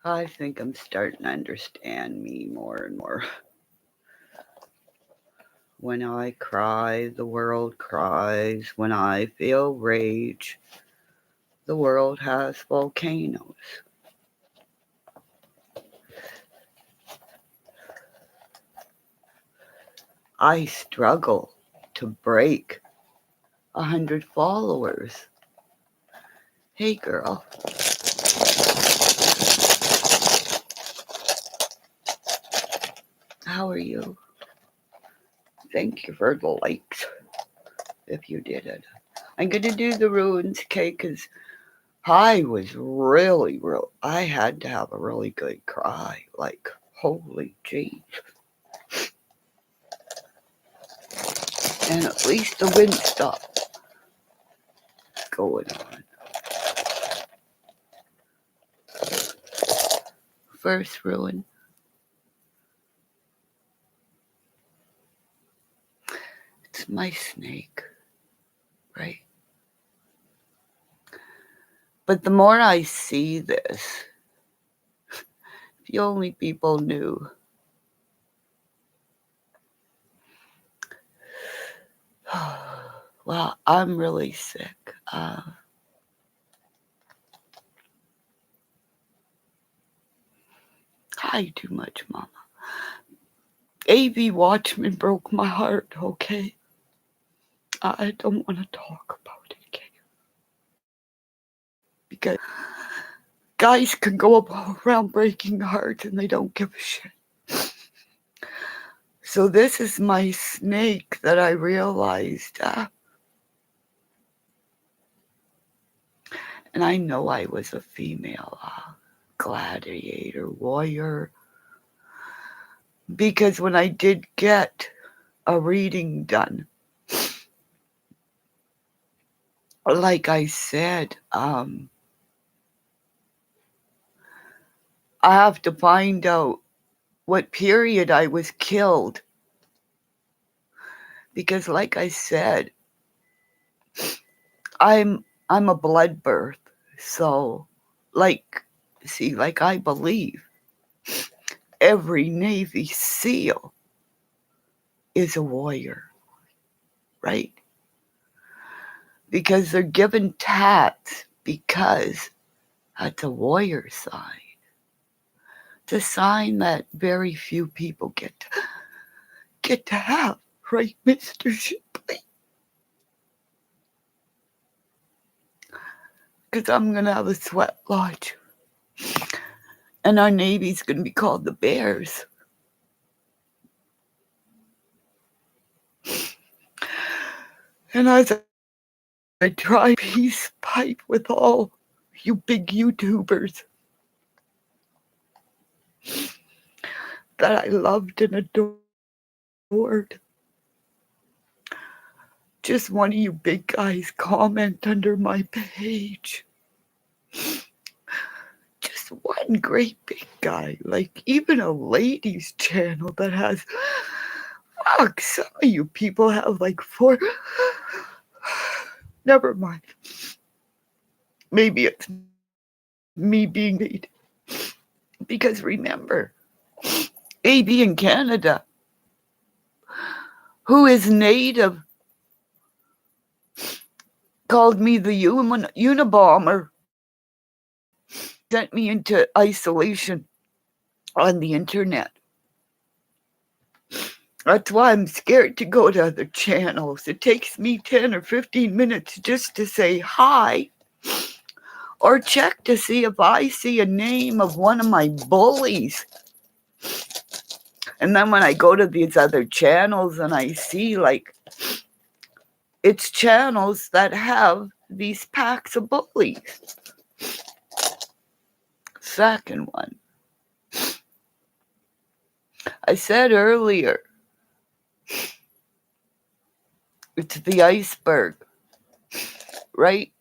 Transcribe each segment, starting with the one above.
I think I'm starting to understand me more and more. When I cry, the world cries. When I feel rage, the world has volcanoes. I struggle to break 100 followers. Hey girl, how are you? Thank you for the likes if you did it. I'm gonna do the ruins, okay? Because I was I had to have a really good cry. Like, holy gee. And at least the wind stopped going on. First ruin. It's my snake, right? But the more I see this, if only people knew. Well, I'm really sick. Hi, too much, Mama. AV Watchman broke my heart, okay? I don't want to talk about it, okay? Because guys can go around breaking hearts and they don't give a shit. So this is my snake that I realized. And I know I was a female gladiator, warrior. Because when I did get a reading done, like I said, I have to find out what period I was killed. Because like I said, I'm a blood birth. So like I believe every Navy SEAL is a warrior, right? Because they're given tats because that's a warrior sign. It's a sign that very few people get to have, right, Mr. Shipley? Because I'm going to have a sweat lodge. And our Navy's going to be called the Bears. And as I try peace pipe with all you big YouTubers that I loved and adored, just one of you big guys comment under my page. Just one great big guy, like even a ladies channel that has, fuck, some of you people have like 4, never mind. Maybe it's me being paid. Because remember, AB in Canada, who is native, called me the Unabomber, sent me into isolation on the internet. That's why I'm scared to go to other channels. It takes me 10 or 15 minutes just to say hi or check to see if I see a name of one of my bullies. And then when I go to these other channels and I see like it's channels that have these packs of bullies. Second one. I said earlier, it's the iceberg, right?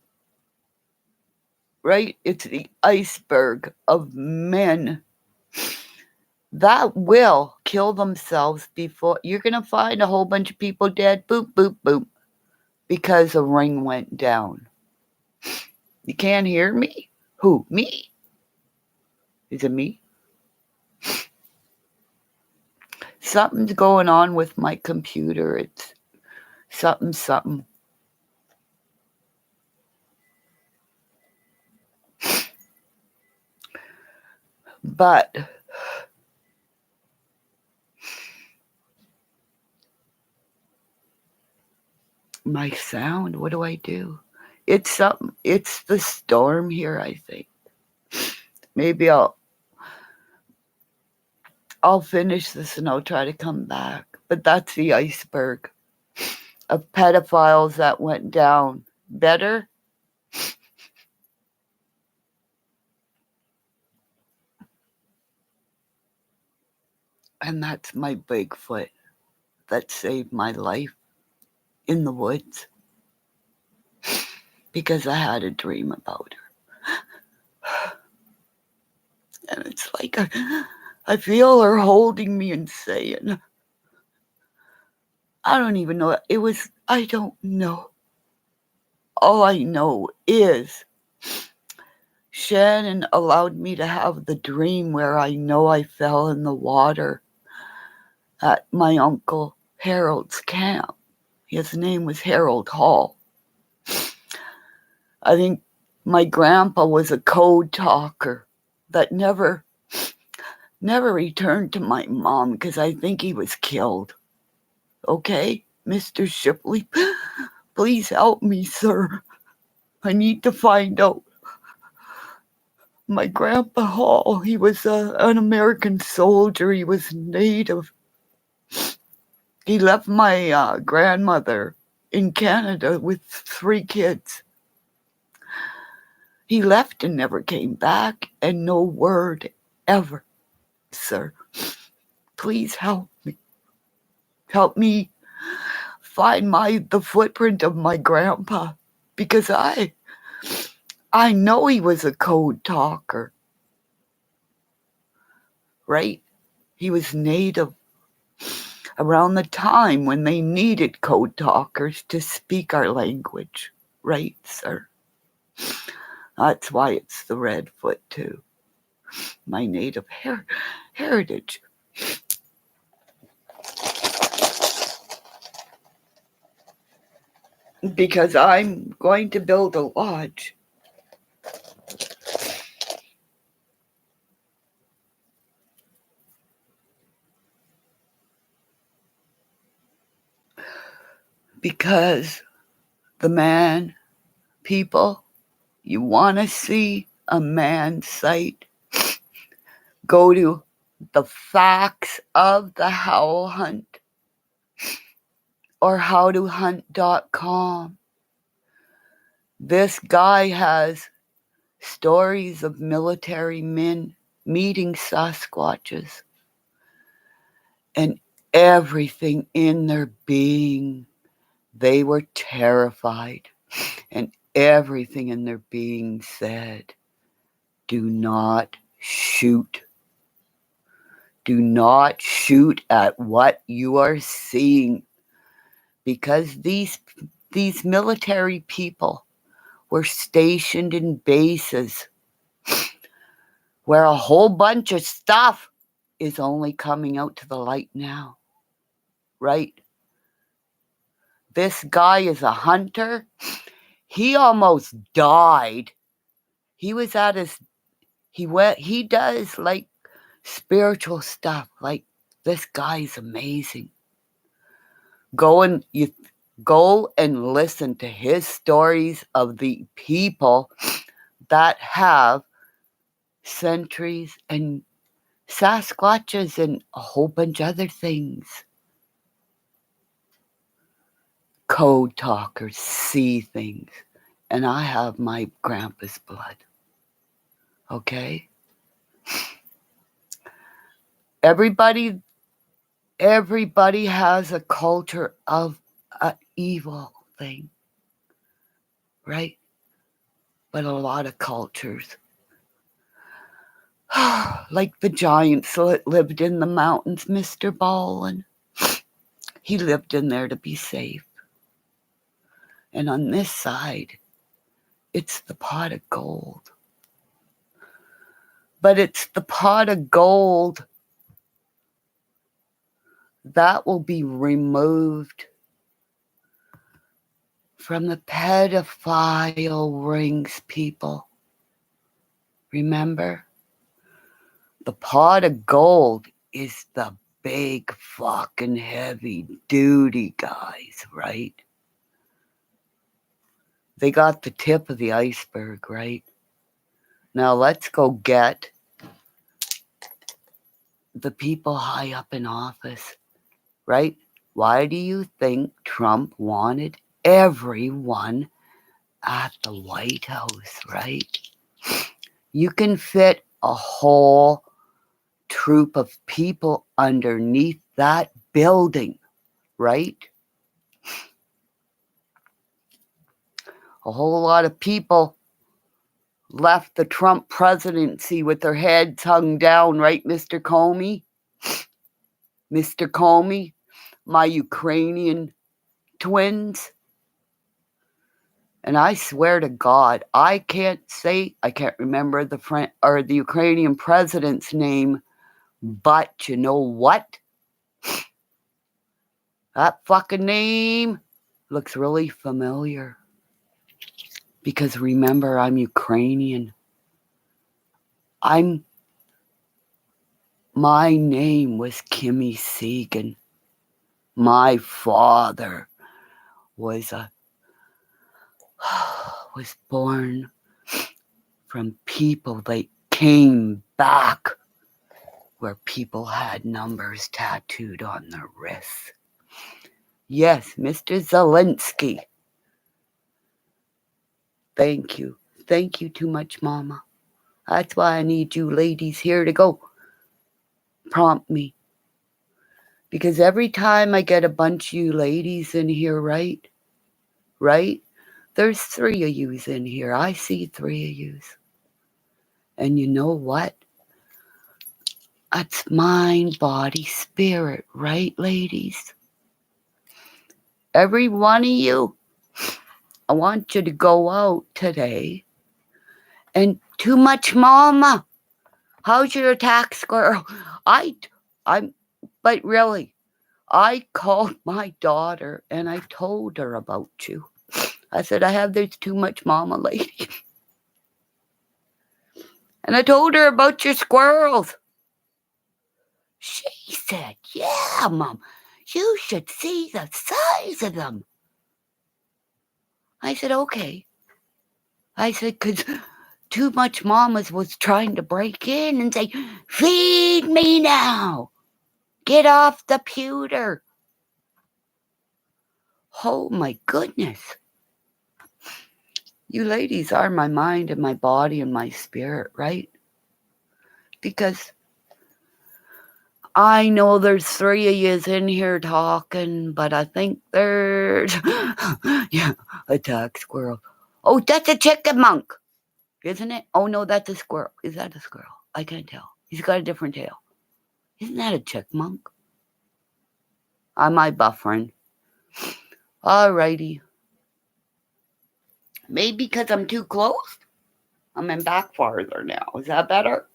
Right? It's the iceberg of men that will kill themselves before you're going to find a whole bunch of people dead, boop, boop, boop, because a ring went down. You can't hear me? Who? Me? Is it me? Something's going on with my computer. It's something. But my sound, what do I do? It's something. It's the storm here, I think. Maybe I'll finish this and I'll try to come back. But that's the iceberg of pedophiles that went down. Better? And that's my Bigfoot that saved my life in the woods. Because I had a dream about her. And it's like I feel her holding me and saying, I don't even know. I don't know. All I know is Shannon allowed me to have the dream where I know I fell in the water at my Uncle Harold's camp. His name was Harold Hall. I think my grandpa was a code talker that never returned to my mom because I think he was killed. Okay, Mr. Shipley, please help me, sir. I need to find out. My grandpa Hall, he was an American soldier. He was Native. He left my grandmother in Canada with 3 kids. He left and never came back, and no word ever, sir. Please help me. Help me find the footprint of my grandpa, because I know he was a code talker, right? He was Native around the time when they needed code talkers to speak our language, right, sir? That's why it's the Redfoot too. My Native heritage. Because I'm going to build a lodge. Because people, you want to see a man site, go to the facts of the Howl Hunt or howtohunt.com. This guy has stories of military men meeting Sasquatches, and everything in their being, they were terrified, and everything in their being said, do not shoot. Do not shoot at what you are seeing, because these military people were stationed in bases where a whole bunch of stuff is only coming out to the light now, right? This guy is a hunter. He almost died. He was at he does like spiritual stuff. Like, this guy's amazing. Go and listen to his stories of the people that have sentries and Sasquatches and a whole bunch of other things. Code talkers see things. And I have my grandpa's blood. Okay? Everybody has a culture of an evil thing. Right? But a lot of cultures, like the giants that lived in the mountains, Mr. Ballin, he lived in there to be safe. And on this side, it's the pot of gold. But it's the pot of gold that will be removed from the pedophile rings, people. Remember? The pot of gold is the big fucking heavy duty guys, right? They got the tip of the iceberg, right? Now let's go get the people high up in office, right? Why do you think Trump wanted everyone at the White House, right? You can fit a whole troop of people underneath that building, right? A whole lot of people left the Trump presidency with their heads hung down, right, Mr. Comey? Mr. Comey, my Ukrainian twins. And I swear to God, I can't remember the Ukrainian president's name, but you know what? That fucking name looks really familiar. Because remember, I'm Ukrainian. My name was Kimmymonster. My father was born from people that came back where people had numbers tattooed on their wrists. Yes, Mr. Zelensky. Thank you. Thank you too much, Mama. That's why I need you ladies here to go prompt me. Because every time I get a bunch of you ladies in here, right? There's 3 of yous in here. I see 3 of yous. And you know what? That's mind, body, spirit, right, ladies? Every one of you, I want you to go out today. And too much, Mama. How's your attack squirrel? But really, I called my daughter and I told her about you. I said, I have this too much, Mama lady. And I told her about your squirrels. She said, yeah, Mom, you should see the size of them. I said, okay. I said, because too much Mamas was trying to break in and say, feed me now. Get off the pewter. Oh, my goodness. You ladies are my mind and my body and my spirit, right? Because I know there's 3 of yous in here talking, but I think there's attack squirrel. Oh, that's a chickamunk, isn't it? Oh no, that's a squirrel. Is that a squirrel? I can't tell. He's got a different tail. Isn't that a chipmunk? Am I buffering? Alrighty. Maybe because I'm too close? I'm in back farther now. Is that better?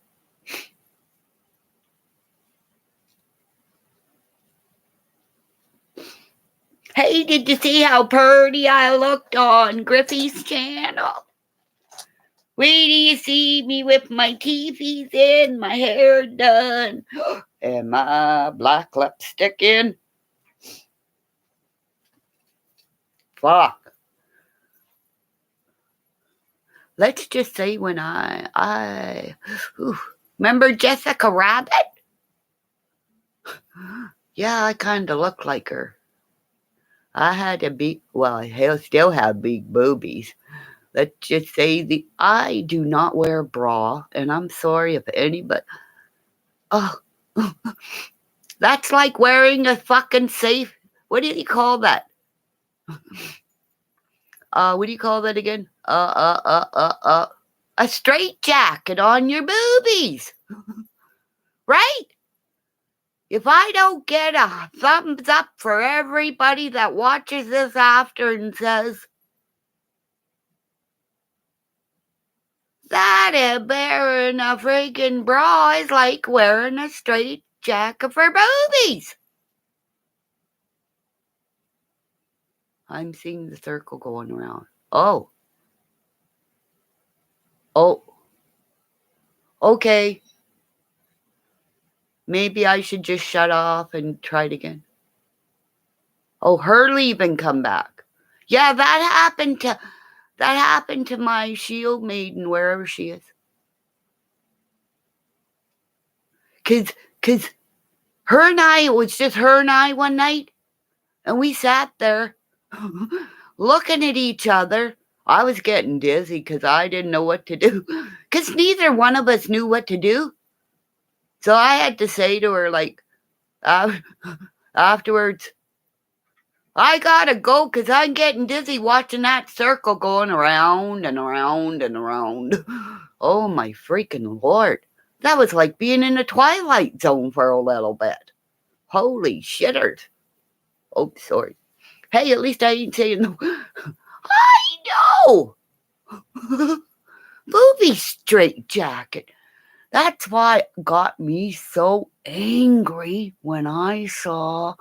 Hey, did you see how pretty I looked on Griffey's channel? Wait till you see me with my teethies in, my hair done, and my black lipstick in. Fuck. Let's just say when remember Jessica Rabbit? Yeah, I kind of look like her. I had I still have big boobies. Let's just say I do not wear a bra, and I'm sorry if anybody. Oh, that's like wearing a fucking safe. What do you call that? What do you call that again? A straight jacket on your boobies, right? If I don't get a thumbs up for everybody that watches this after and says, That wearing a freaking bra is like wearing a straight jacket for boobies. I'm seeing the circle going around. Oh. Okay. Maybe I should just shut off and try it again. Oh, her leave and come back. Yeah, that happened to my shield maiden wherever she is. Cause her and I, it was just her and I one night, and we sat there looking at each other. I was getting dizzy because I didn't know what to do. Because neither one of us knew what to do. So I had to say to her, like, afterwards, I gotta go because I'm getting dizzy watching that circle going around and around and around. Oh my freaking Lord. That was like being in the Twilight Zone for a little bit. Holy shitters. Oh, sorry. Hey, at least I ain't saying no. I know. Movie straight jacket. That's why it got me so angry when I saw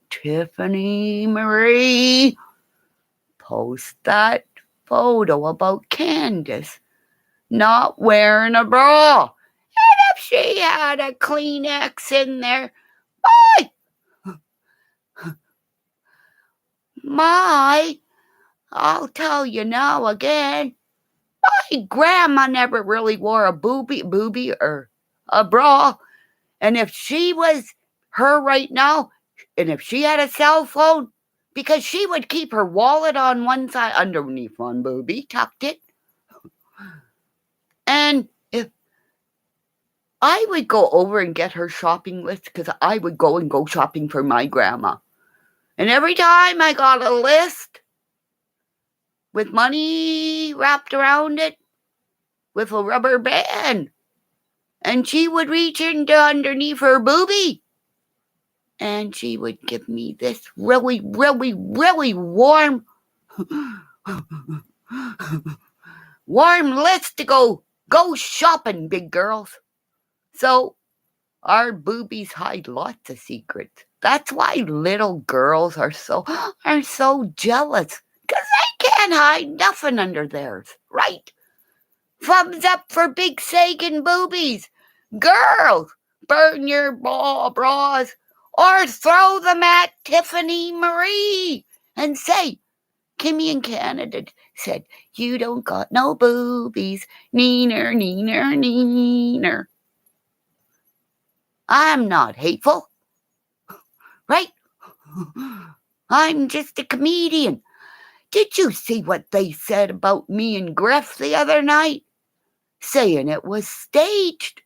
Tiffany Marie post that photo about Candace not wearing a bra. And if she had a Kleenex in there, I'll tell you now again, my grandma never really wore a booby or a bra. And if she was her right now, and if she had a cell phone, because she would keep her wallet on one side underneath one booby, tucked it. And if I would go over and get her shopping list, because I would go shopping for my grandma. And every time I got a list with money wrapped around it with a rubber band, and she would reach into underneath her boobie, and she would give me this really, really, really warm list to go shopping, big girls. So our boobies hide lots of secrets. That's why little girls are so jealous, because they can't hide nothing under theirs, right? Thumbs up for big sagging boobies. Girls, burn your bras or throw them at Tiffany Marie and say, Kimmy in Canada said, you don't got no boobies. Neener, neener, neener. I'm not hateful, right? I'm just a comedian. Did you see what they said about me and Griff the other night? Saying it was staged.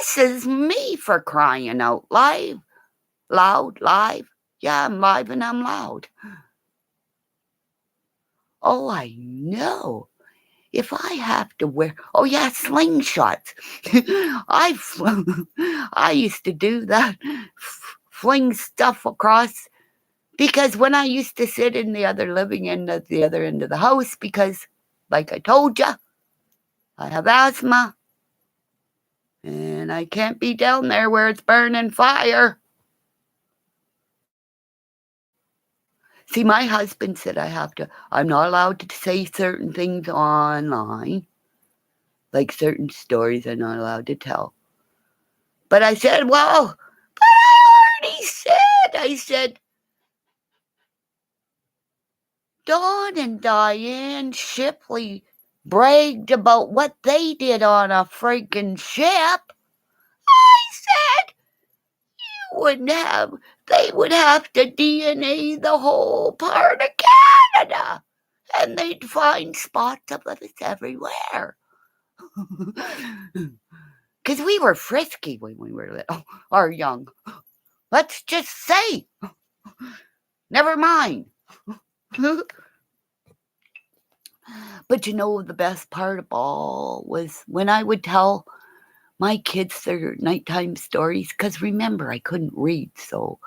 This is me, for crying out loud. Live. Yeah, I'm live and I'm loud. Oh, I know. If I have to wear, slingshots. I used to do that, fling stuff across, because when I used to sit in the other living end at the other end of the house, because, like I told you, I have asthma, and I can't be down there where it's burning fire. See, my husband said I'm not allowed to say certain things online, like certain stories I'm not allowed to tell. But I said, but I said, Dawn and Diane Shipley bragged about what they did on a freaking ship. I said, they would have to DNA the whole part of Canada, and they'd find spots of us everywhere. Because we were frisky when we were little, or young. Let's just say. Never mind. But you know, the best part of all was when I would tell my kids their nighttime stories, because remember, I couldn't read, so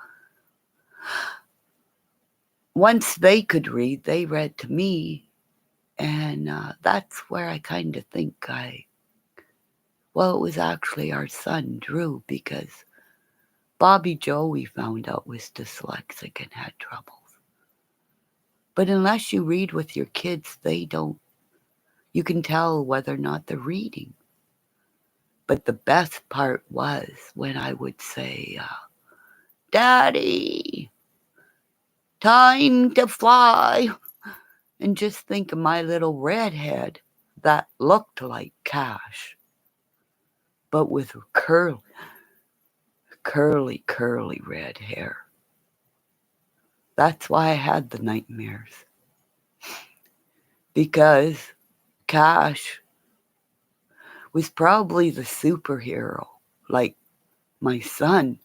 once they could read, they read to me. And that's where I kind of think well, it was actually our son, Drew, because Bobby Joe, we found out, was dyslexic and had troubles. But unless you read with your kids, they don't, you can tell whether or not they're reading. But the best part was when I would say, Daddy, time to fly. And just think of my little redhead that looked like Cash, but with curly red hair. That's why I had the nightmares. Because Cash was probably the superhero, like my son,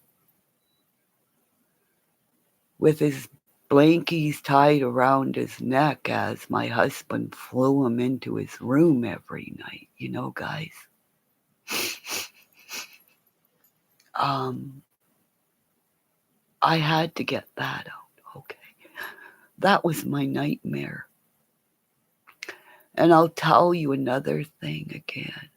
with his blankies tied around his neck as my husband flew him into his room every night, guys. Um, I had to get that out. Okay. That was my nightmare. And I'll tell you another thing again.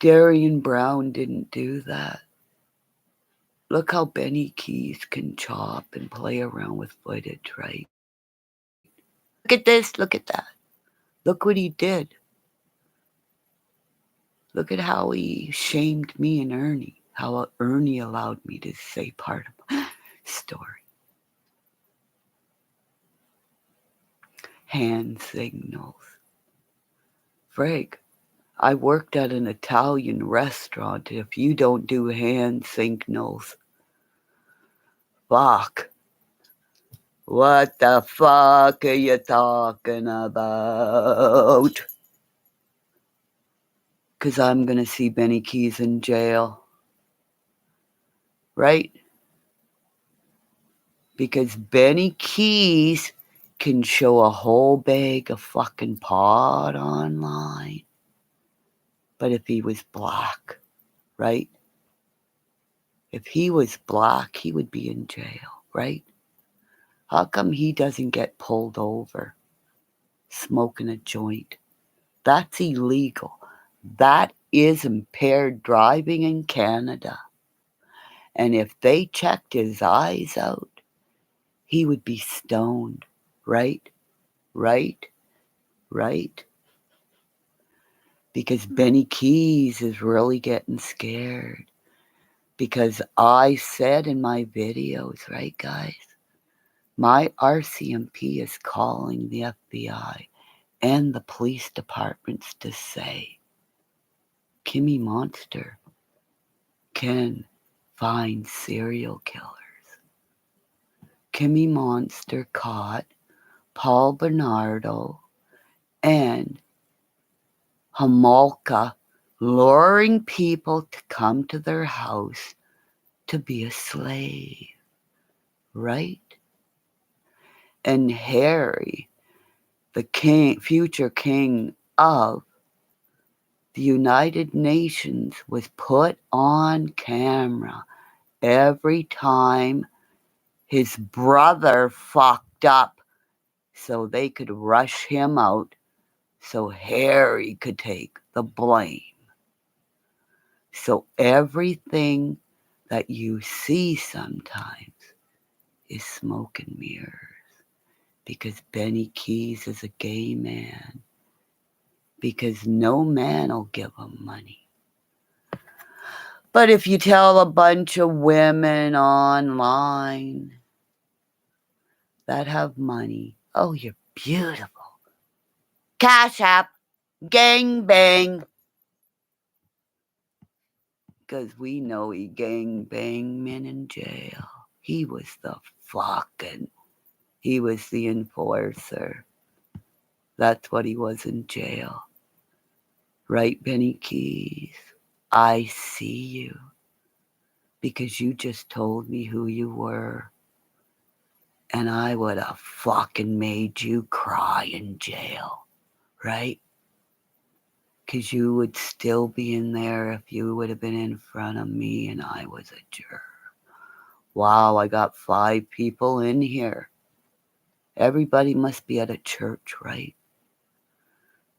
Darian Brown didn't do that. Look how Benny Keys can chop and play around with footage, right? Look at this, look at that. Look what he did. Look at how he shamed me and Ernie. How Ernie allowed me to say part of my story. Hand signals. Frig, I worked at an Italian restaurant. If you don't do hand signals, fuck. What the fuck are you talking about? Because I'm going to see Benny Keys in jail. Right? Because Benny Keys can show a whole bag of fucking pot online. But if he was black, right? If he was black, he would be in jail, right? How come he doesn't get pulled over smoking a joint? That's illegal. That is impaired driving in Canada. And if they checked his eyes out, he would be stoned, right? Right? Right? Because Benny Keys is really getting scared. Because I said in my videos, right, guys? My RCMP is calling the FBI and the police departments to say, Kimmymonster can find serial killers. Kimmymonster caught Paul Bernardo and Homolka luring people to come to their house to be a slave, right? And Harry, the king, future king of the United Nations, was put on camera every time his brother fucked up so they could rush him out so Harry could take the blame. So everything that you see sometimes is smoke and mirrors, because Benny Keys is a gay man, because no man will give him money. But if you tell a bunch of women online that have money, oh, you're beautiful, Cash App, gang bang, because we know he gang banged men in jail. He was the enforcer. That's what he was in jail. Right, Benny Keys? I see you. Because you just told me who you were. And I would have fucking made you cry in jail. Right? Because you would still be in there if you would have been in front of me and I was a juror. Wow, I got 5 people in here. Everybody must be at a church, right?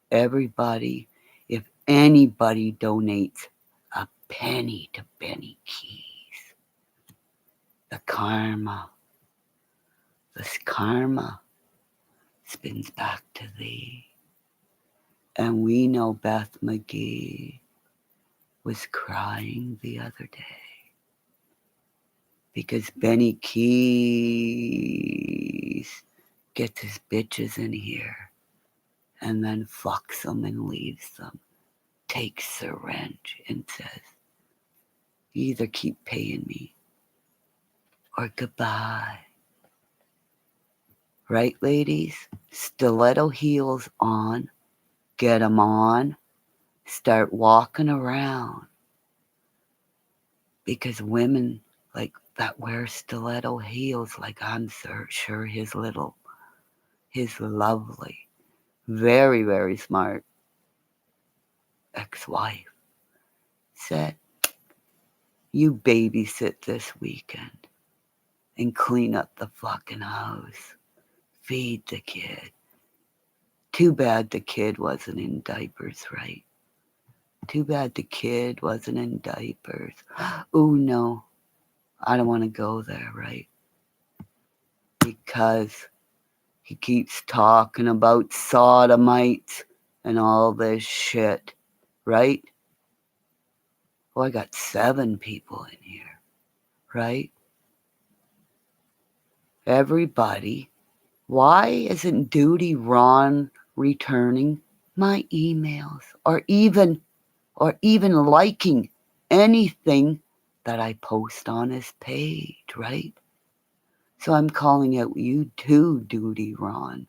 Everybody, if anybody donates a penny to Benny Keys, the this karma spins back to thee. And we know Beth McGee was crying the other day because Benny Keys gets his bitches in here and then fucks them and leaves them, takes the wrench and says, you either keep paying me or goodbye. Right, ladies? Stiletto heels on, get 'em on, start walking around. Because women like that wear stiletto heels, like I'm sure his lovely, very, very smart ex-wife said, you babysit this weekend and clean up the fucking house. Feed the kid. Too bad the kid wasn't in diapers, right? Too bad the kid wasn't in diapers. Ooh, no. I don't want to go there, right? Because he keeps talking about sodomites and all this shit, right? Oh, I got 7 people in here, right? Everybody, why isn't Duty Ron returning my emails or even liking anything that I post on his page, right? So I'm calling out you too, Duty Ron.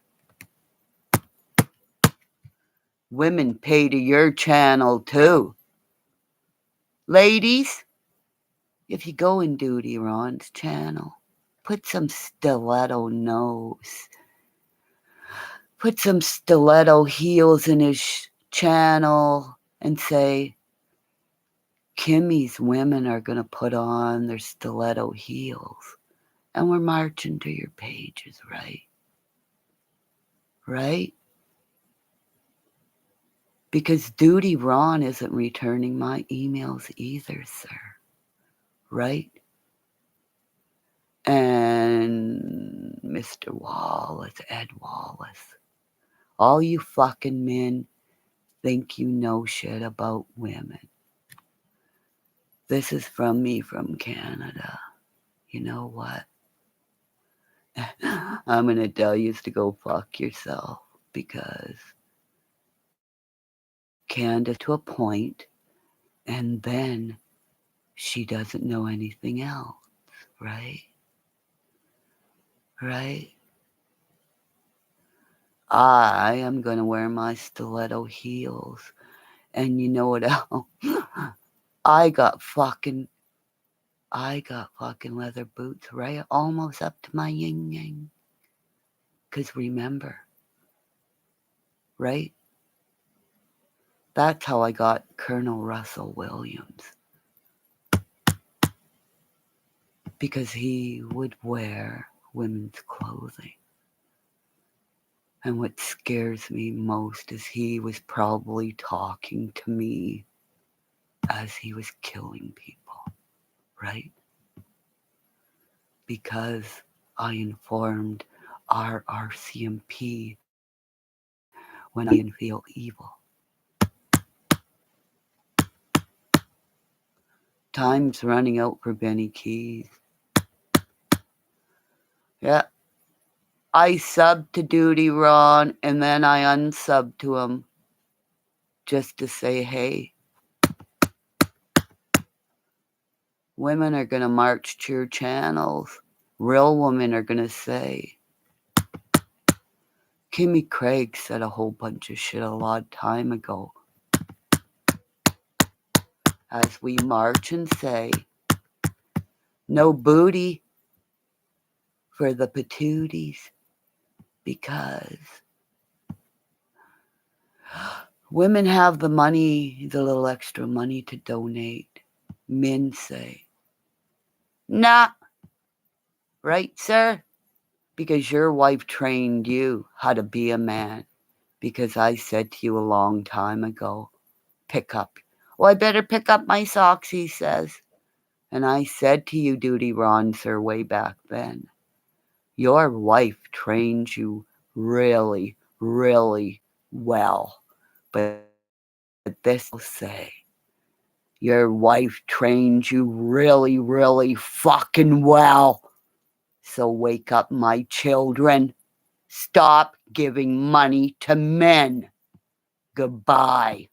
Women pay to your channel too. Ladies, if you go in Duty Ron's channel, put some stiletto heels in his channel and say, Kimmy's women are going to put on their stiletto heels and we're marching to your pages, right? Right? Because Duty Ron isn't returning my emails either, sir. Right? And Mr. Wallace, Ed Wallace. All you fucking men think you know shit about women. This is from me from Canada. You know what? I'm going to tell you to go fuck yourself because Candace to a point and then she doesn't know anything else, right? Right? I am going to wear my stiletto heels. And you know what else? I got fucking leather boots right almost up to my yin yang. Because remember, right? That's how I got Colonel Russell Williams. Because he would wear women's clothing. And what scares me most is he was probably talking to me as he was killing people, right? Because I informed our RCMP when I didn't feel evil. Time's running out for Benny Keys. Yeah. I subbed to Duty Ron and then I unsubbed to him just to say, hey, women are going to march to your channels. Real women are going to say, Kimmy Craig said a whole bunch of shit a long time ago. As we march and say, no booty for the patooties because women have the money, the little extra money to donate. Men say, nah, right, sir? Because your wife trained you how to be a man. Because I said to you a long time ago, pick up. Well, I better pick up my socks, he says. And I said to you, Duty Ron, sir, way back then, your wife trained you really, really well. But this I'll say, your wife trained you really, really fucking well. So wake up, my children. Stop giving money to men. Goodbye.